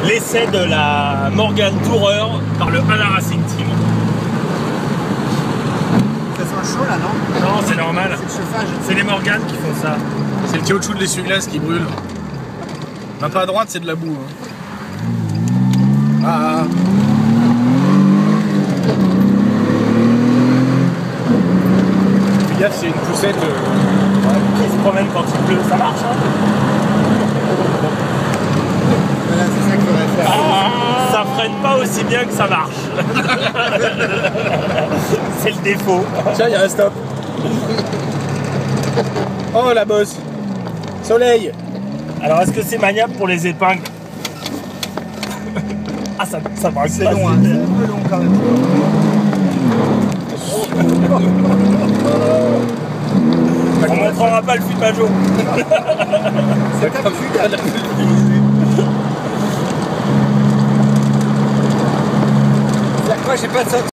l'essai de la Morgan Tourer par le Hala Racing Team. Ça sent chaud là, non? Non, c'est normal. C'est le chauffage. C'est les Morgan qui font ça. C'est le caoutchouc de l'essuie-glace qui brûle. Un peu à droite, c'est de la boue. Hein. Ah. Fais gaffe, c'est une poussette. Qui se promène quand il pleut, ça marche hein. Voilà, c'est ça qu'il faudrait faire. Ça freine pas aussi bien que ça marche. C'est le défaut. Tiens, il y a un stop. Oh la bosse. Soleil. Alors est-ce que c'est maniable pour les épingles? Ah ça va. C'est long, hein. C'est un peu long quand même. On montrera pas le Fumajo. C'est comme fut. Moi j'ai pas de